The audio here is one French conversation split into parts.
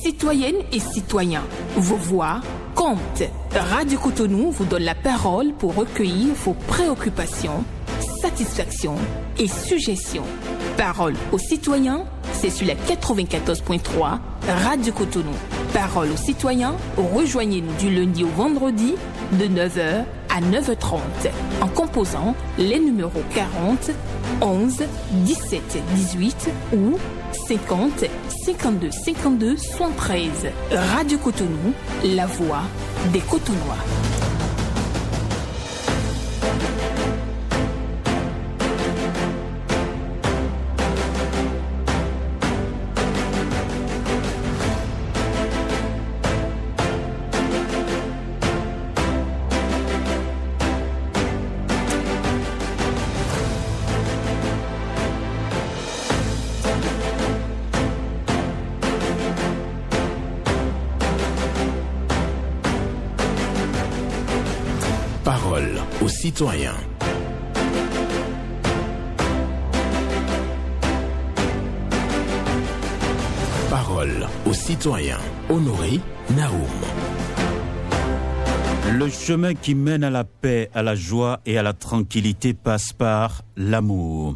Citoyennes et citoyens, vos voix comptent. Radio Cotonou vous donne la parole pour recueillir vos préoccupations, satisfactions et suggestions. Parole aux citoyens, c'est sur la 94.3 Radio Cotonou. Parole aux citoyens, rejoignez-nous du lundi au vendredi de 9h à 9h30 en composant les numéros 40 11 17 18 ou 50 52 52 73. Radio Cotonou, la voix des Cotonois. Parole aux citoyens. Parole aux citoyens. Honoré Naoum. Le chemin qui mène à la paix, à la joie et à la tranquillité passe par l'amour.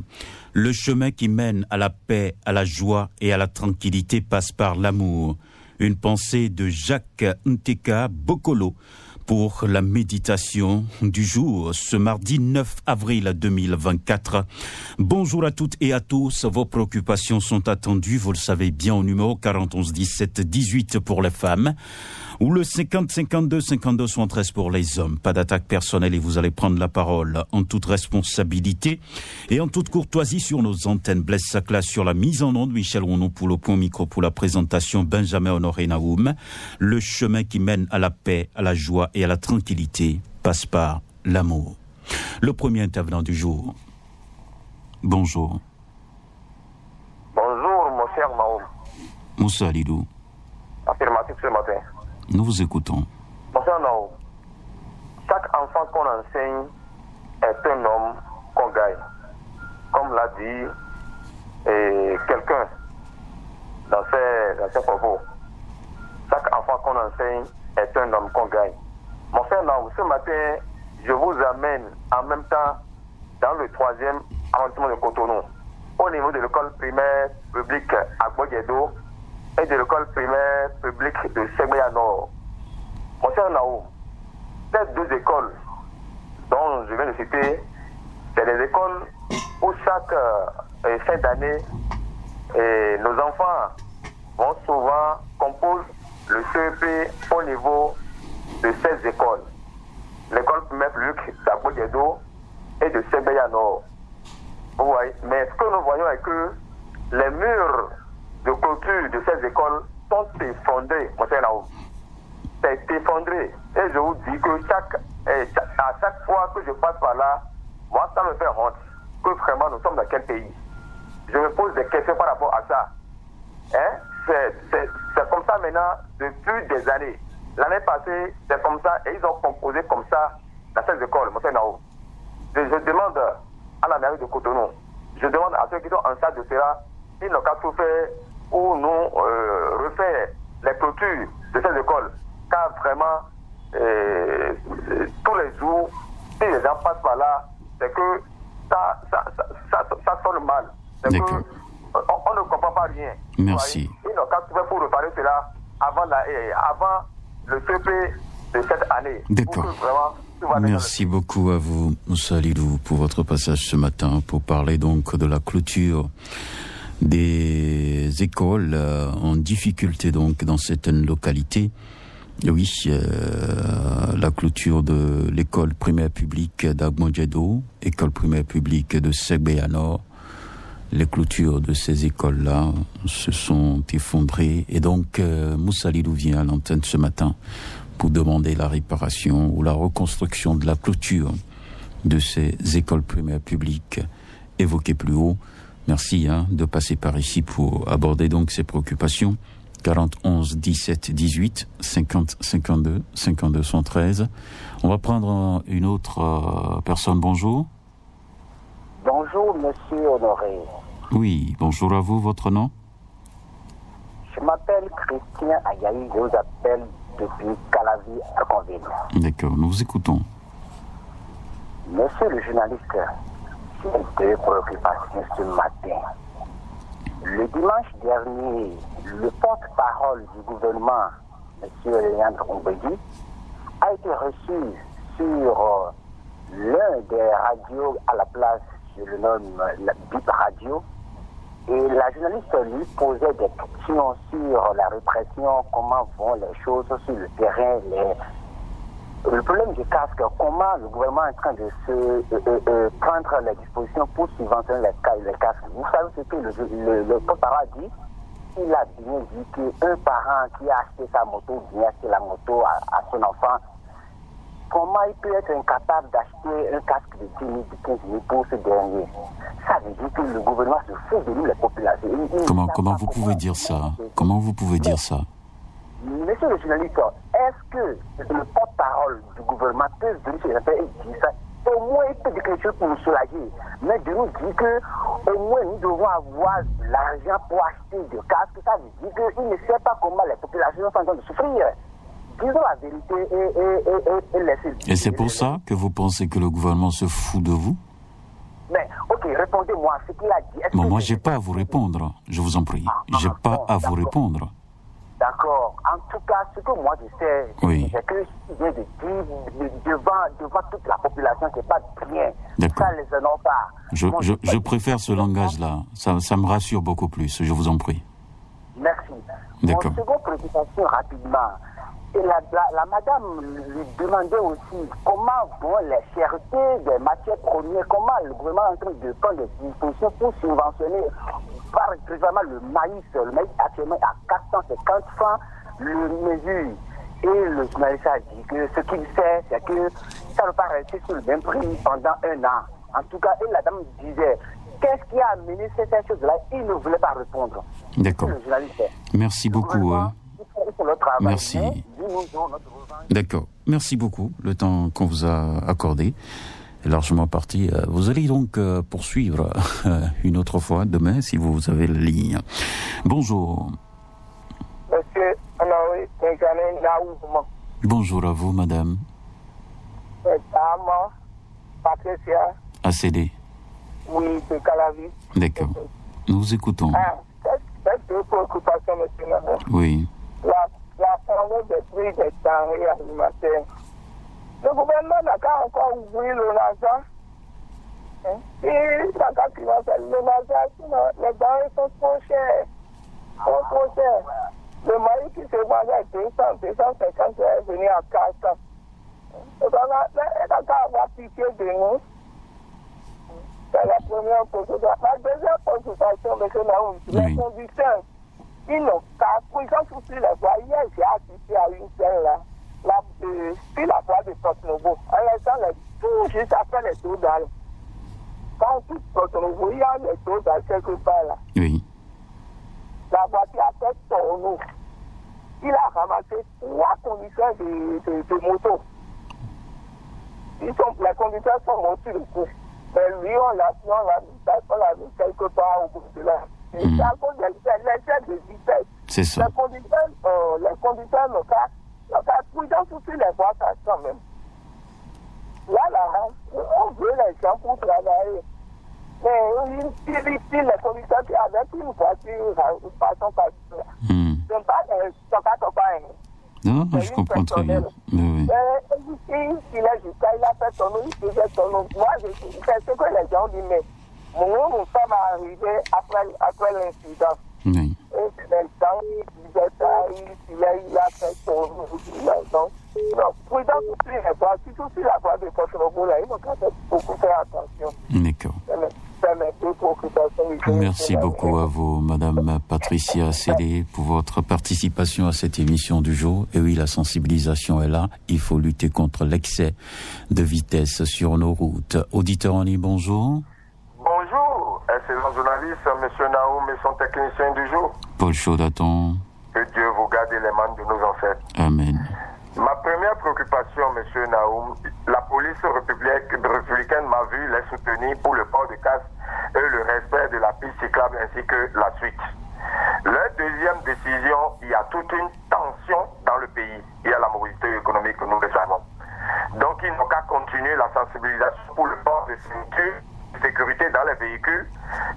Le chemin qui mène à la paix, à la joie et à la tranquillité passe par l'amour. Une pensée de Jacques Nteka Bokolo pour la méditation du jour, ce mardi 9 avril 2024. Bonjour à toutes et à tous, vos préoccupations sont attendues, vous le savez bien, au numéro 40 11 17 18 pour les femmes, ou le 50 52 52 73 pour les hommes. Pas d'attaque personnelle et vous allez prendre la parole en toute responsabilité et en toute courtoisie sur nos antennes. Blaise Sacla sur la mise en onde, Michel Rounon pour le point micro pour la présentation, Benjamin Honoré Naoum. Le chemin qui mène à la paix, à la joie et à la tranquillité passe par l'amour. Le premier intervenant du jour. Bonjour. Bonjour, mon cher Naoum. Moussa Alidou. Affirmatif ce matin. Nous vous écoutons. Mon cher Naoum, chaque enfant qu'on enseigne est un homme qu'on gagne. Comme l'a dit quelqu'un dans ses propos. Chaque enfant qu'on enseigne est un homme qu'on gagne. Mon cher Naoum, ce matin, je vous amène en même temps dans le 3e arrondissement de Cotonou, au niveau de l'école primaire publique à Boyedo et de l'école primaire publique de Segbeya Nord. Mon cher Naoum, ces deux écoles dont je viens de citer, c'est des écoles où chaque fin d'année, nos enfants vont souvent composer le CEP au niveau de ces écoles. L'école primaire publique d'Agboyedo et de Segbeya Nord. Vous voyez, mais ce que nous voyons est que les murs de clôture de ces écoles sont effondrés, mon cher Naoum. C'est effondré. Et je vous dis que à chaque fois que je passe par là, moi, ça me fait honte. Que vraiment, nous sommes dans quel pays? Je me pose des questions par rapport à ça. C'est comme ça maintenant depuis des années. L'année passée, c'est comme ça, et ils ont composé comme ça dans ces écoles, mon cher Naoum. Je demande à la mairie de Cotonou, je demande à ceux qui sont en charge de cela, ils n'ont qu'à tout faire ou nous refaire les clôtures de ces écoles. Car vraiment, tous les jours, si les gens passent par là, c'est que ça sonne mal. C'est que on ne comprend pas rien. Merci. Ils n'ont qu'à tout faire pour réparer cela avant le CP de cette année. D'accord. Merci beaucoup à vous, Moussa Alidou, pour votre passage ce matin pour parler donc de la clôture des écoles en difficulté donc dans certaines localités. Oui, la clôture de l'école primaire publique d'Agboyedo, école primaire publique de Segbeya Nord. Les clôtures de ces écoles-là se sont effondrées et donc Moussa Alidou vient à l'antenne ce matin pour demander la réparation ou la reconstruction de la clôture de ces écoles primaires publiques évoquées plus haut. Merci de passer par ici pour aborder donc ces préoccupations. 40 11 17 18 50 52 52 113. On va prendre une autre personne. Bonjour. Bonjour, monsieur Honoré. Oui, bonjour à vous. Votre nom? Je m'appelle Christian Ayaï, je vous appelle depuis Calavi à Conville. D'accord, nous vous écoutons. Monsieur le journaliste, j'ai deux préoccupations ce matin. Le dimanche dernier, le porte-parole du gouvernement, M. Léandre Ombedi, a été reçu sur l'un des radios à la place, je le nomme la BIP Radio, et la journaliste lui posait des questions sur la répression, comment vont les choses sur le terrain, le problème du casque, comment le gouvernement est en train de se prendre les dispositions pour subventionner les casques. Vous savez ce que le porte-parole a dit? Il a bien dit qu'un parent qui a acheté sa moto, bien acheté la moto à son enfant, comment il peut être incapable d'acheter un casque de 10 000, de 15 000 pour ce dernier? Ça veut dire que le gouvernement se fout de nous, les populations. Comment vous pouvez dire ça? Comment vous pouvez dire ça? Monsieur le journaliste, est-ce que le porte-parole du gouvernement peut venir sur les affaires et dire ça? Au moins, il peut dire quelque chose pour nous soulager. Mais de nous dire qu'au moins nous devons avoir l'argent pour acheter des casques, ça veut dire qu'il ne sait pas comment les populations sont en train de souffrir. Disons la vérité et laissez. Et c'est pour ça que vous pensez que le gouvernement se fout de vous? Mais, ok, répondez-moi ce qu'il a dit. Bon, moi, j'ai pas à vous répondre, je vous en prie. J'ai pas à vous répondre. D'accord. En tout cas, ce que moi je sais, oui, c'est que ce qu'il vient de dire devant toute la population, c'est pas bien. D'accord. Ça les honore pas. Je préfère ce langage-là. Ça me rassure beaucoup plus, je vous en prie. Merci. D'accord. Mon seconde préoccupation, rapidement. Et la madame lui demandait aussi comment vont les chertés des matières premières, comment le gouvernement est en train de prendre des dispositions pour subventionner, par exemple, le maïs actuellement à 450 francs le mesure. Et le journaliste a dit que ce qu'il sait, c'est que ça ne va pas rester sur le même prix pendant un an. En tout cas, et la dame disait, qu'est-ce qui a amené cette chose-là? Il ne voulait pas répondre. D'accord. Merci beaucoup. Merci. D'accord. Merci beaucoup. Le temps qu'on vous a accordé est largement parti. Vous allez donc poursuivre une autre fois demain si vous avez la ligne. Bonjour. Monsieur Honoré Benjamin Naouma. Bonjour à vous, madame. Dame Patricia. ACD. Oui, de Calavi. D'accord. Nous vous écoutons. C'est deux préoccupations, monsieur Naouma. Oui. La flambée des prix des denrées alimentaires. Le gouvernement n'a qu'à encore ouvrir le NASA. Si n'a qu'à financer le NASA, sinon les denrées sont trop chères. Trop chères. Le maïs qui se vendait à 200, 250 est venu à 400. Donc, elle n'a qu'à avoir pitié de nous. C'est la première préoccupation. La deuxième préoccupation, monsieur Naoum, les conducteurs. Ils n'ont qu'à, ils ont soufflé les voies. Hier, j'ai assisté à une scène là, sur la voie de Porto-Novo. En laissant tout juste après les taux d'âle. Quand on quitte Porto-Novo, il y a les taux d'âle quelque part là. Oui. La voiture a fait tourner. Il a ramassé 3 conducteurs de moto. Les conducteurs sont montés le coup. Mais lui, on l'a mis quelque part au bout de là. C'est à cause de l'excès de vitesse. C'est ça. Les conducteurs n'ont qu'à prudent sur les voies quand même. Là, on veut les gens pour travailler. Mais si les conducteurs qui avec une voiture, passant par là, c'est pas non, je comprends très bien. Oui. Il a fait son nom, il faisait son nom. Moi, c'est ce que les gens disent, mais mon femme est arrivée après l'incident. Oui. Et maintenant, il disait ça, il a fait son nom. Donc, prudent sur les voies, surtout sur la voie de Porto-Novo, là, il faut beaucoup faire attention. D'accord. Merci beaucoup à vous, Madame Patricia Célé, pour votre participation à cette émission du jour. Et oui, la sensibilisation est là. Il faut lutter contre l'excès de vitesse sur nos routes. Auditeur en ligne, bonjour. Bonjour, excellent journaliste, Monsieur Naoum et son technicien du jour. Paul Chaudaton. Que Dieu vous garde les mains de nos ancêtres. Amen. Ma première préoccupation, Monsieur Naoum, la police républicaine m'a vu les soutenir pour le port de casque et le respect de la piste cyclable ainsi que la suite. La deuxième décision, il y a toute une tension dans le pays. Il y a la mobilité économique, nous le savons. Donc, il n'y a qu'à continuer la sensibilisation pour le port de sécurité dans les véhicules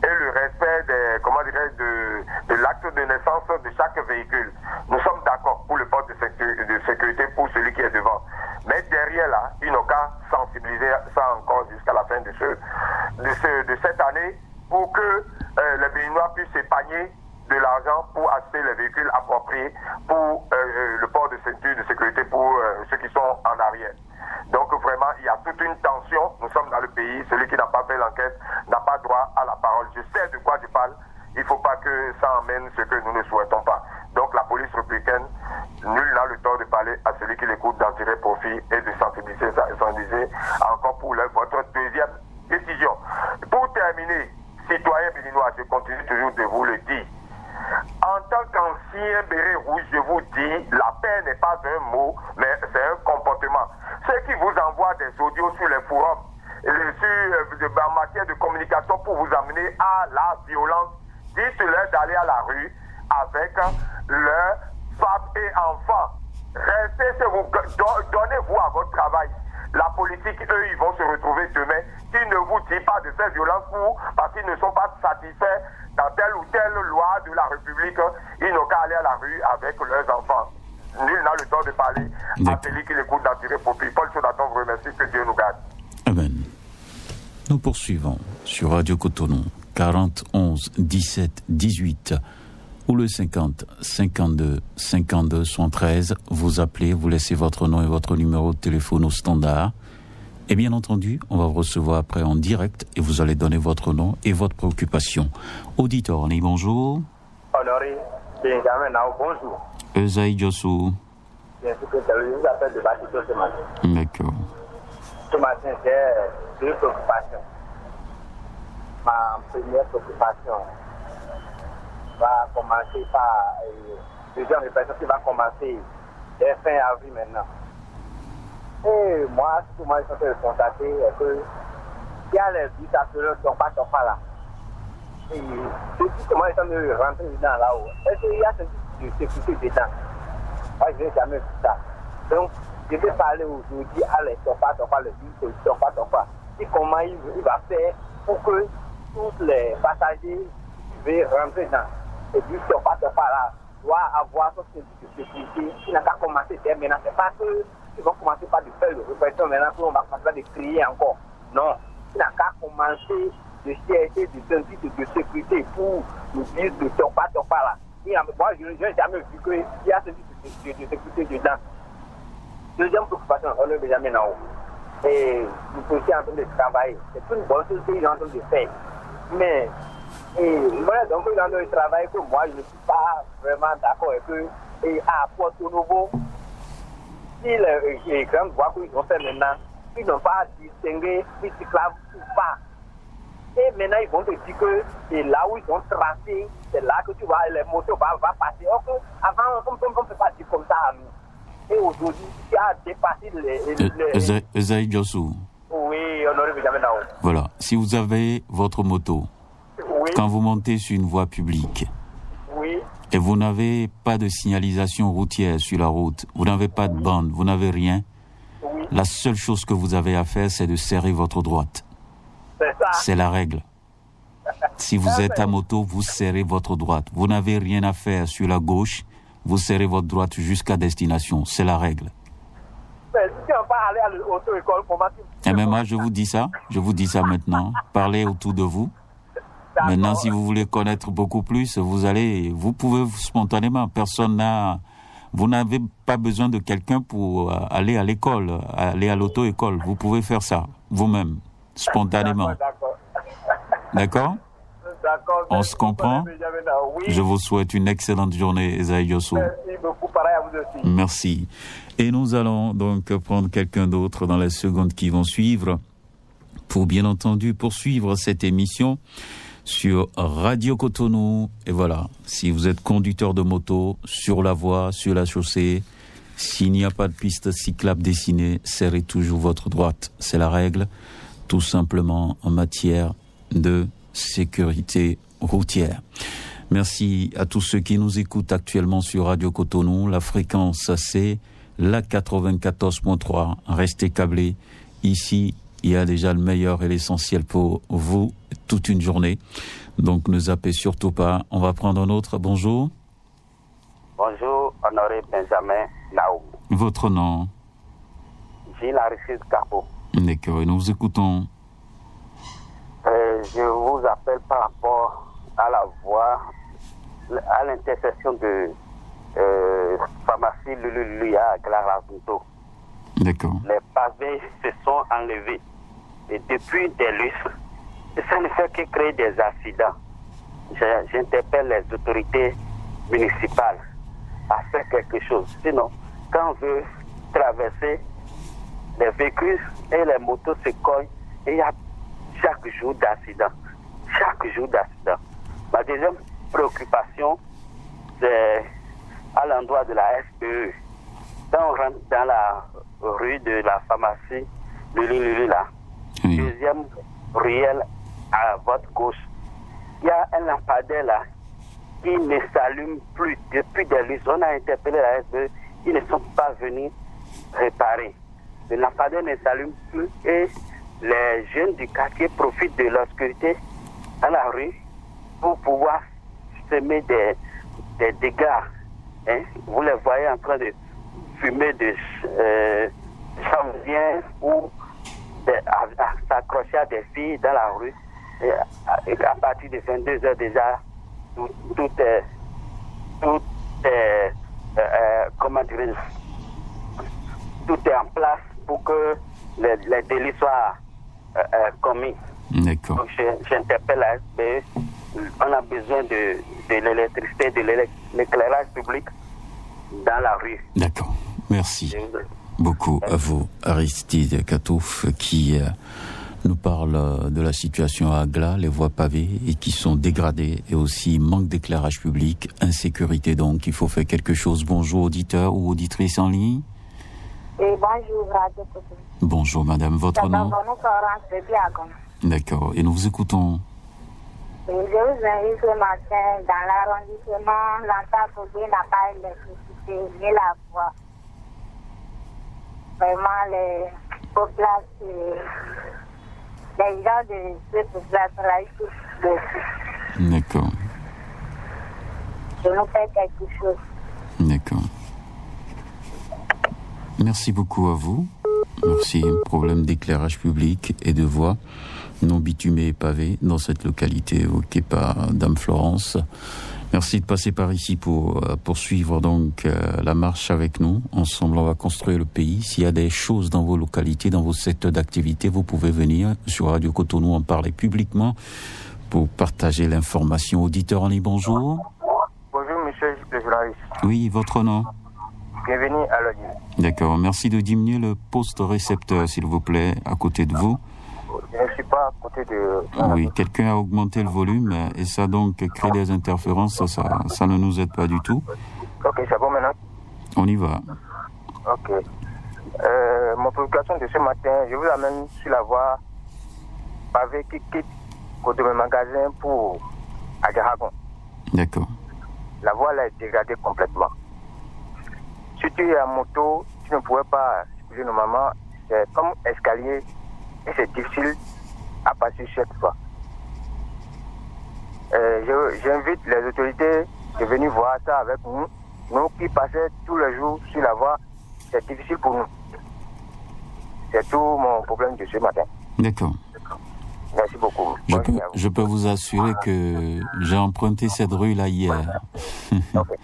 et le respect de l'acte de naissance de chaque véhicule. Nous sommes d'accord pour le port de sécurité pour celui qui est devant. Mais derrière là, il n'y a qu'à sensibiliser ça encore jusqu'à la fin de cette année pour que les Béninois puissent s'épargner de l'argent pour acheter les véhicules appropriés pour le port de ceinture de sécurité pour ceux qui sont en arrière. Donc vraiment, il y a toute une tension. Nous sommes dans le pays. Celui qui n'a pas fait l'enquête n'a pas droit à la parole. Je sais de quoi je parle. Il ne faut pas que ça emmène ce que nous ne souhaitons pas. Donc la police républicaine, nul n'a le tort de parler à celui qui l'écoute, d'en tirer profit et de sensibiliser encore pour votre deuxième décision. Pour terminer, citoyens béninois, je continue toujours de vous le dire. En tant qu'ancien béret rouge, je vous dis, la paix n'est pas un mot, mais c'est un comportement. Ceux qui vous envoient des audios sur les forums, en matière de communication pour vous amener à la violence, dites-leur d'aller à la rue avec leurs femmes et enfants. Restez chez vous, donnez-vous à votre travail. La politique, eux, ils vont se retrouver demain. S'ils ne vous disent pas de faire violence parce qu'ils ne sont pas satisfaits dans telle ou telle loi de la République, ils n'ont qu'à aller à la rue avec leurs enfants. Nul n'a le temps de parler à celui qui l'écoute d'en tirer profit. Paul Chodaton vous remercie, que Dieu nous garde. Amen. Nous poursuivons sur Radio Cotonou, 40 11 17 18 ou le 50 52 52 73. Vous appelez, vous laissez votre nom et votre numéro de téléphone au standard. Et bien entendu, on va vous recevoir après en direct et vous allez donner votre nom et votre préoccupation. Auditeur, bonjour. Honoré Benjamin Nao, bonjour. Esaïe Diossou. Bien sûr que je vous appelle de Bâtito ce matin. D'accord. Ce matin, j'ai deux préoccupations. Ma première préoccupation va commencer par deuxième réflexion qui va commencer dès fin avril maintenant. Et moi, ce que moi je suis en train de constater est que il y a les bus à Topa là. Et depuis que moi je suis en train de rentrer dedans là-haut, est-ce qu'il y a ce type de sécurité dedans? Moi je n'ai jamais vu ça. Donc, je vais parler aujourd'hui à les Topa, le bus Topa. Et comment il va faire pour que tous les passagers veulent rentrer dans le bus Topa là doit avoir ce type de sécurité qui n'a qu'à commencer dès maintenant. C'est pas que ils vont commencer par de faire le répression maintenant qu'on va commencer par de crier encore. Non, il n'a qu'à commencer de chercher des indices de sécurité pour le bus de Topa là. Et moi, je n'ai jamais vu qu'il y a ce type de sécurité dedans. Deuxième préoccupation, on est déjà maintenant. Et nous sommes en train de travailler. C'est une bonne chose qu'ils sont en train de faire. Mais voilà, donc il y a un travail que moi je ne suis pas vraiment d'accord avec eux. Et à Porto Novo, si les grandes voies qu'ils ont fait maintenant, ils n'ont pas distingué si c'est clave ou pas. Et maintenant ils vont te dire que c'est là où ils ont tracé, c'est là que tu vois les motos vont passer. Or que avant, on ne peut pas dire comme ça à nous. Et aujourd'hui, tu as dépassé les... Esaïe Diossou. Oui, honoré Benjamin Nao. Voilà, si vous avez votre moto, oui, quand vous montez sur une voie publique, oui, et vous n'avez pas de signalisation routière sur la route, vous n'avez pas de bande, vous n'avez rien, oui, la seule chose que vous avez à faire, c'est de serrer votre droite. C'est ça. C'est la règle. Si vous êtes à moto, vous serrez votre droite. Vous n'avez rien à faire sur la gauche, vous serrez votre droite jusqu'à destination. C'est la règle. Mais si tu n'as pas aller à l'auto-école, comment tu... Et même moi, je vous dis ça maintenant. Parlez autour de vous. D'accord. Maintenant, si vous voulez connaître beaucoup plus, vous pouvez spontanément. Vous n'avez pas besoin de quelqu'un pour aller à l'école, aller à l'auto-école. Vous pouvez faire ça vous-même, spontanément. D'accord? D'accord. On se comprend? Oui. Je vous souhaite une excellente journée, Esaïe Diossou. Merci beaucoup, pareil à vous aussi. Merci. Et nous allons donc prendre quelqu'un d'autre dans les secondes qui vont suivre pour bien entendu poursuivre cette émission sur Radio Cotonou. Et voilà, si vous êtes conducteur de moto sur la voie, sur la chaussée, s'il n'y a pas de piste cyclable dessinée, serrez toujours votre droite. C'est la règle, tout simplement en matière de sécurité routière. Merci à tous ceux qui nous écoutent actuellement sur Radio Cotonou. La fréquence, c'est la 94.3. Restez câblés. Ici, il y a déjà le meilleur et l'essentiel pour vous toute une journée. Donc ne zappez surtout pas. On va prendre un autre. Bonjour. Bonjour, Honoré Benjamin Naou. Votre nom? Gilles Aristide Capot. D'accord, et nous vous écoutons. Je vous appelle par rapport à la voie, à l'intersection de pharmacie Lululia à Glaravuto. D'accord. Les pavés se sont enlevés. Et depuis des lustres, ça ne fait que créer des accidents. J'interpelle les autorités municipales à faire quelque chose. Sinon, quand on veut traverser, les véhicules et les motos se cognent et il y a chaque jour d'accident. Chaque jour d'accident. Ma deuxième préoccupation, c'est à l'endroit de la SPE. Quand on rentre dans la rue de la pharmacie Lulu là, deuxième ruelle à votre gauche, il y a un lampadaire là qui ne s'allume plus depuis des lustres. On a interpellé la SPE, ils ne sont pas venus réparer. Le lampadaire ne s'allume plus et les jeunes du quartier profitent de l'obscurité à la rue pour pouvoir semer des dégâts. Hein? Vous les voyez en train de fumer de chanvriers ou à s'accrocher à des filles dans la rue. Et à partir de 22h déjà, tout est en place pour que les délits soient commis. D'accord. Donc j'interpelle la SPE. On a besoin de l'électricité, de l'éclairage public dans la rue. D'accord. Merci beaucoup à vous, Aristide Katouf, qui nous parle de la situation à Agla, les voies pavées et qui sont dégradées et aussi manque d'éclairage public, insécurité donc, il faut faire quelque chose. Bonjour auditeurs ou auditrices en ligne. Et bonjour Radio Cotonou. Bonjour madame, votre nom? D'accord, et nous vous écoutons. Je vous invite ce matin dans l'arrondissement, l'Antafogué n'a pas d'électricité ni la voie. Vraiment, les populations, les gens de ces populations là, ils souffrent dessus. D'accord. Je nous fais quelque chose. D'accord. Merci beaucoup à vous. Merci. Problème d'éclairage public et de voies non bitumées et pavées dans cette localité évoquée par Dame Florence. Merci de passer par ici pour poursuivre donc la marche avec nous. Ensemble, on va construire le pays. S'il y a des choses dans vos localités, dans vos secteurs d'activité, vous pouvez venir sur Radio Cotonou en parler publiquement pour partager l'information. Auditeur en ligne, bonjour. Bonjour, monsieur le journaliste. Oui, votre nom? Bienvenue à l'audio. D'accord. Merci de diminuer le poste récepteur, s'il vous plaît, à côté de vous. Je ne suis pas à côté de... Oui, quelqu'un a augmenté le volume et ça donc crée des interférences, ça ne nous aide pas du tout. Ok, c'est bon maintenant? On y va. Ok. Mon préoccupation de ce matin, je vous amène sur la voie pavée qui quitte côté de magasin pour Adjaragon. D'accord. La voie là est dégradée complètement. Si tu es en moto, tu ne pourrais pas circuler normalement. C'est comme escalier et c'est difficile à passer chaque fois. J'invite les autorités de venir voir ça avec nous. Nous qui passons tous les jours sur la voie, c'est difficile pour nous. C'est tout mon problème de ce matin. D'accord. Merci beaucoup. Je peux vous assurer que j'ai emprunté cette rue-là hier. Okay.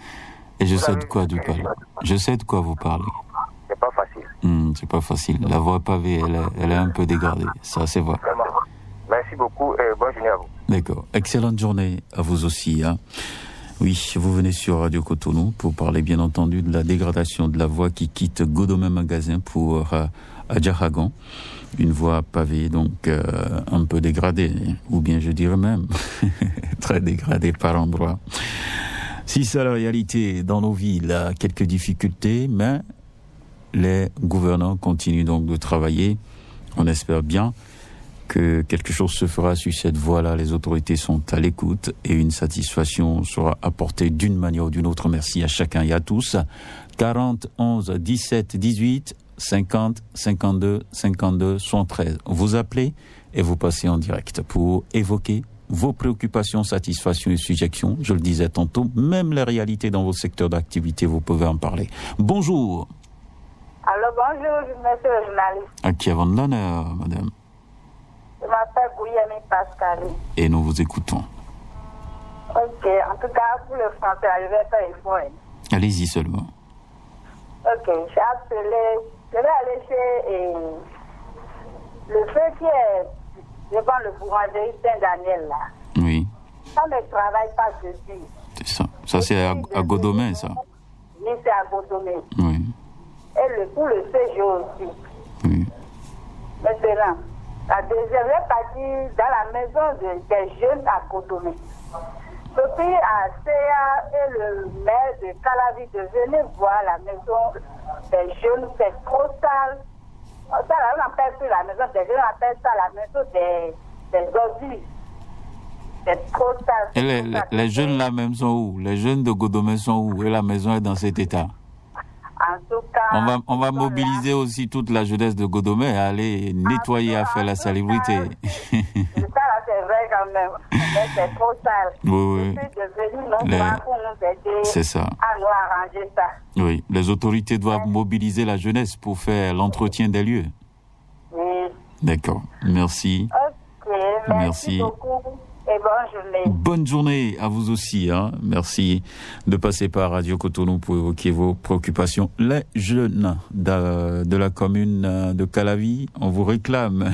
Et je sais de quoi vous parlez. Je sais de quoi vous parlez. C'est pas facile. C'est pas facile. La voie pavée, elle est un peu dégradée. Ça, c'est vrai. Vraiment. Merci beaucoup et bonne journée à vous. D'accord. Excellente journée à vous aussi. Hein. Oui, vous venez sur Radio Cotonou pour parler bien entendu de la dégradation de la voie qui quitte Godomé Magasin pour Adjaragon. Une voie pavée donc un peu dégradée, ou bien je dirais même très dégradée par endroits. Si c'est la réalité dans nos villes, quelques difficultés, mais les gouvernants continuent donc de travailler. On espère bien que quelque chose se fera sur cette voie-là. Les autorités sont à l'écoute et une satisfaction sera apportée d'une manière ou d'une autre. Merci à chacun et à tous. 40 11 17 18 50 52 52 73. Vous appelez et vous passez en direct pour évoquer vos préoccupations, satisfactions et suggestions. Je le disais tantôt, même les réalités dans vos secteurs d'activité, vous pouvez en parler. Bonjour. Alors bonjour, monsieur le journaliste. À qui avant de l'honneur, madame? Je m'appelle Gouyemi Pascal. Et nous vous écoutons. Ok, en tout cas, pour le français, je vais faire effort. Allez-y seulement. Ok, j'ai appelé, je vais aller chez le feu qui est devant le boulangerie Saint-Daniel là. Oui. Ça ne travaille pas dessus. C'est ça. Ça, c'est à Godomé, ça. Oui, c'est à Godomé. Oui. Et pour le CG aussi. Oui. Maintenant, la deuxième est partie dans la maison des jeunes à Godomé. Depuis à CA et le maire de Calavi de venir voir la maison des jeunes, c'est trop sale. Ça, là, on n'appelle plus la maison des jeunes, on appelle ça la maison des ordures. C'est trop sale. Et les jeunes là même sont où? Les jeunes de Godomé sont où? Et la maison est dans cet état? En tout cas, on va mobiliser aussi toute la jeunesse de Godomé à aller nettoyer, à faire la salubrité. Ça là, c'est vrai quand même. Mais c'est trop sale. Oui, oui. Pour nous aider c'est ça. À nous arranger ça. Oui, les autorités doivent mobiliser la jeunesse pour faire l'entretien des lieux. Oui. D'accord. Merci. Ok, merci beaucoup. Et bonne journée. Bonne journée à vous aussi. Hein. Merci de passer par Radio Cotonou pour évoquer vos préoccupations. Les jeunes de la commune de Calavi, on vous réclame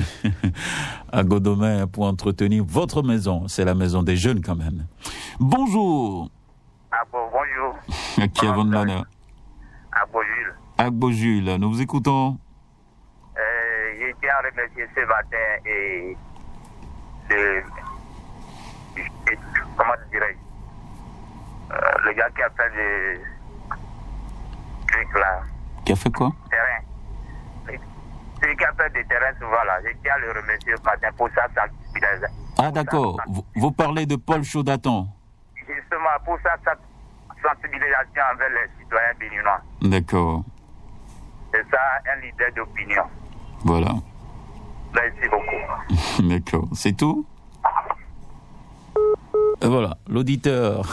à Godomé pour entretenir votre maison. C'est la maison des jeunes quand même. Bonjour. Bonjour. Qui avons de l'honneur? Agbo-Jules. Agbo-Jules, nous vous écoutons. J'ai été à remercier ce matin et comment dirais-je, le gars qui a fait le truc là. Qui a fait quoi? Terrain. Celui qui a fait des terrains souvent là. J'ai été à le remercier ce matin pour sa sensibilisation. Ah d'accord. Vous parlez de Paul Chaudaton. Justement, pour sa sensibilisation envers les citoyens béninois. D'accord. C'est ça, un leader d'opinion. Voilà. Merci beaucoup. D'accord. C'est tout? Et voilà, l'auditeur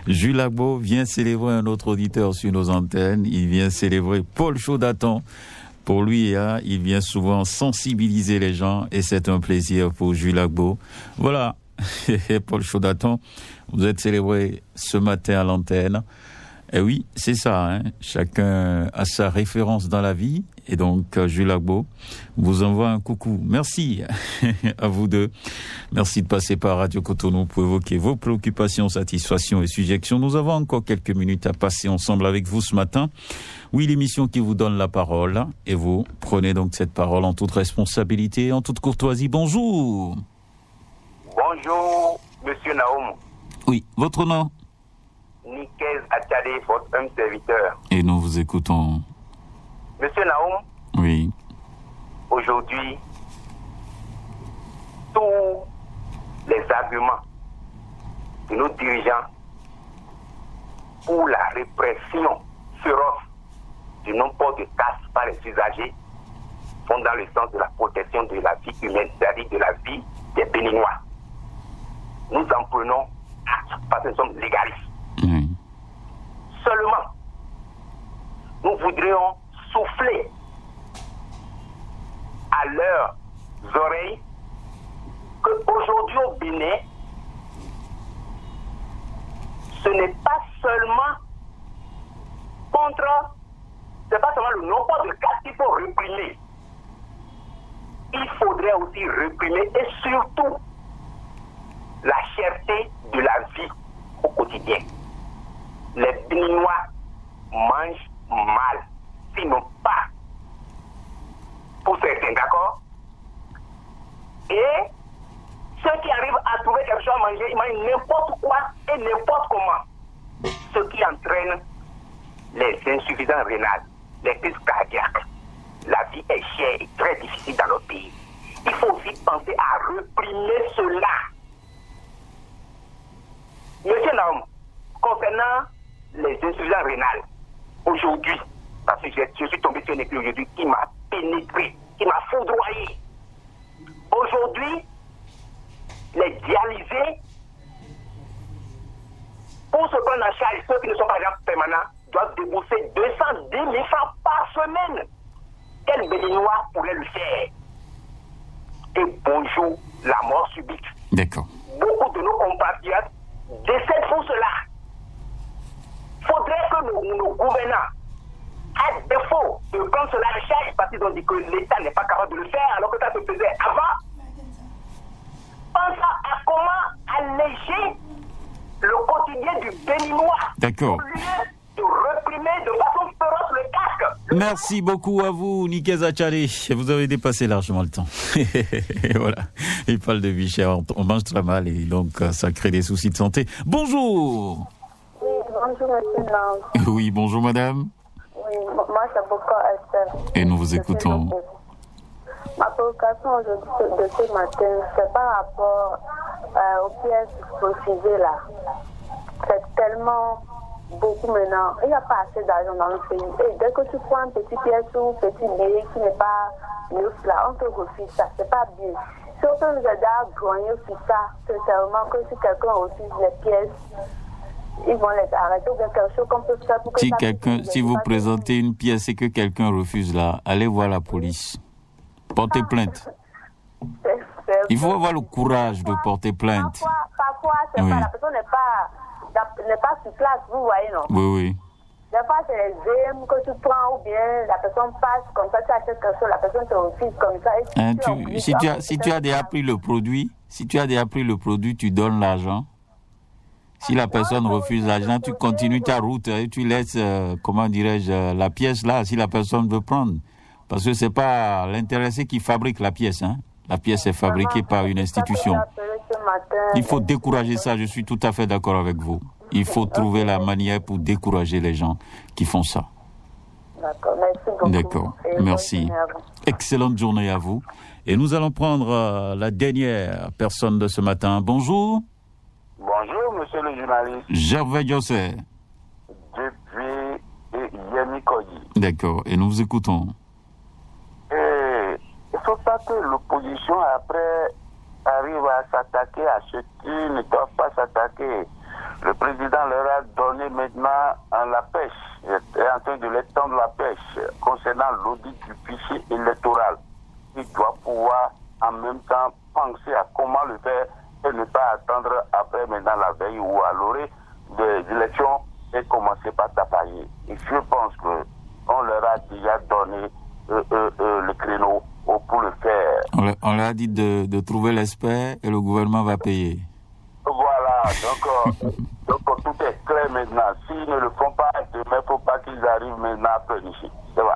Jules Agbo vient célébrer un autre auditeur sur nos antennes. Il vient célébrer Paul Chaudaton. Pour lui, hein, il vient souvent sensibiliser les gens et c'est un plaisir pour Jules Agbo. Voilà, Paul Chaudaton, vous êtes célébré ce matin à l'antenne. Et oui, c'est ça, hein. Chacun a sa référence dans la vie. Et donc, Jules Agbo vous envoie un coucou. Merci à vous deux. Merci de passer par Radio Cotonou pour évoquer vos préoccupations, satisfactions et suggestions. Nous avons encore quelques minutes à passer ensemble avec vous ce matin. Oui, l'émission qui vous donne la parole. Et vous prenez donc cette parole en toute responsabilité et en toute courtoisie. Bonjour. Bonjour, Monsieur Naoum. Oui, votre nom? Nikel Atchadé, votre homme serviteur. Et nous vous écoutons. Monsieur Naoum. Oui. Aujourd'hui, tous les arguments de nos dirigeants pour la répression féroce du non-port de casque par les usagers vont dans le sens de la protection de la vie humaine, c'est-à-dire de la vie des Béninois. Nous en prenons parce que nous sommes légalistes. Oui. Seulement, nous voudrions souffler à leurs oreilles qu'aujourd'hui au Bénin, ce n'est pas seulement le non-port de casque qu'il faut réprimer. Il faudrait aussi réprimer et surtout la cherté de la vie au quotidien. Les Béninois mangent mal, sinon pas. Pour certains, d'accord? Et ceux qui arrivent à trouver quelque chose à manger, ils mangent n'importe quoi et n'importe comment. Ce qui entraîne les insuffisances rénales, les crises cardiaques. La vie est chère et très difficile dans notre pays. il faut aussi penser à réprimer cela. Monsieur Naum, concernant les insuffisances rénales, aujourd'hui, parce que je suis tombé sur une écrit aujourd'hui qui m'a pénétré, qui m'a foudroyé. Aujourd'hui, les dialysés, pour se prendre en charge, ceux qui ne sont pas déjà permanents, doivent débourser 210 000 francs par semaine. Quel béninois pourrait le faire? Et bonjour, la mort subite. D'accord. Beaucoup de nos compatriotes décèdent pour cela. Il faudrait que nos gouvernants, à défaut de prendre cela en charge, parce qu'ils ont dit que l'État n'est pas capable de le faire, alors que ça se faisait avant, pense à comment alléger le quotidien du Béninois. D'accord. Au lieu de réprimer de façon féroce le casque. Merci beaucoup à vous, Nikeza Tchadé. Vous avez dépassé largement le temps. Et voilà. Il parle de vie chère. On mange très mal et donc ça crée des soucis de santé. Bonjour. Oui, bonjour, monsieur Lang. Oui, bonjour, madame. Oui, moi, c'est beaucoup Esther. Et nous vous écoutons. Ma préoccupation aujourd'hui de ce matin, c'est par rapport aux pièces refusées là. C'est tellement beaucoup maintenant. Il n'y a pas assez d'argent dans le pays. Et dès que tu prends une petite pièce ou un petit billet qui n'est pas neuf là, on te refuse ça. C'est pas bien. Si on peut nous aider à gagner sur ça, sincèrement, que si quelqu'un refuse les pièces, ils vont les arrêter ou bien quelque chose qu'on peut faire pour que si vous présentez une pièce et que quelqu'un refuse là, allez voir la police. Portez plainte. Il faut avoir le courage de porter plainte. Parfois c'est pas, la personne n'est pas sur place, vous voyez, non? Oui, oui. Des fois, c'est les aimes que tu prends ou bien la personne passe comme ça, tu achètes quelque chose, la personne te refuse comme ça. Si tu as déjà pris le produit, tu donnes l'argent. Si la personne refuse l'argent, tu continues ta route et tu laisses, la pièce là, si la personne veut prendre. Parce que c'est pas l'intéressé qui fabrique la pièce, hein. La pièce est fabriquée par une institution. Il faut décourager ça, je suis tout à fait d'accord avec vous. Il faut trouver la manière pour décourager les gens qui font ça. D'accord, merci beaucoup. D'accord, merci. Excellente journée à vous. Et nous allons prendre la dernière personne de ce matin. Bonjour. Bonjour, monsieur le journaliste. Gervais José. Depuis Yemi Koyi. D'accord, et nous vous écoutons. Il ne faut pas que l'opposition, après, arrive à s'attaquer à ceux qui ne doivent pas s'attaquer. Le président leur a donné maintenant la pêche. Il est en train de l'étendre la pêche concernant l'audit du fichier électoral. Il doit pouvoir en même temps penser à comment le faire et ne pas attendre après maintenant la veille ou à l'orée des élections et commencer par tapailler. Et je pense qu'on leur a déjà donné le créneau pour le faire. On leur a dit de trouver l'expert et le gouvernement va payer. Voilà, donc tout est clair maintenant. S'ils ne le font pas demain, il ne faut pas qu'ils arrivent maintenant à planifier. C'est vrai.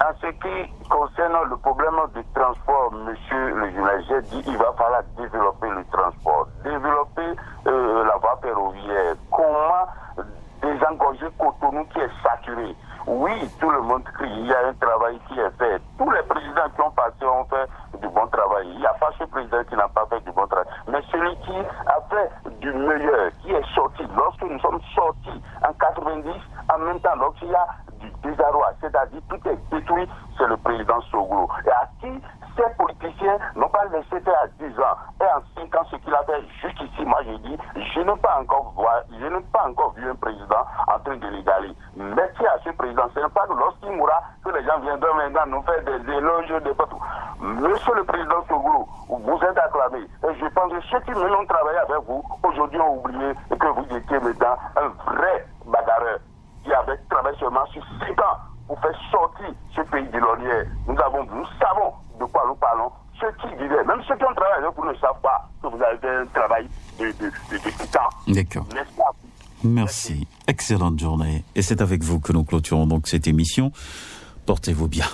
En ce qui concerne le problème du transport, monsieur le journaliste, j'ai dit qu'il va falloir développer le transport, développer la voie ferroviaire. Comment désengorger Cotonou qui est saturé? Oui, tout le monde crie, il y a un travail qui est fait. Tous les présidents qui ont passé ont fait du bon travail. Il n'y a pas ce président qui n'a pas fait du bon travail. Mais celui qui a fait du meilleur, qui est sorti, lorsque nous sommes sortis en 90, en même temps, lorsqu'il y a du désarroi, c'est-à-dire tout est détruit, c'est le président Soglo. Et à qui ces politiciens n'ont pas laissé faire à 10 ans et en 5 ans ce qu'il a fait jusqu'ici, moi je dis, je n'ai pas encore vu un président en train de l'égaler. Merci à ce président, ce n'est pas que lorsqu'il mourra que les gens viendront maintenant nous faire des éloges de partout. Monsieur le président Soglo, vous êtes acclamé. Et je pense que ceux qui m'ont travaillé avec vous, aujourd'hui ont oublié que vous étiez maintenant un vrai bagarreur qui avait travaillé seulement sur 5 ans pour faire sortir ce pays de l'ornière. Nous savons de quoi nous parlons. Ceux qui vivaient, même ceux qui ont travaillé avec vous ne savent pas que vous avez fait un travail de titan. D'accord. N'est-ce pas? Merci. Excellente journée. Et c'est avec vous que nous clôturons donc cette émission. Portez-vous bien.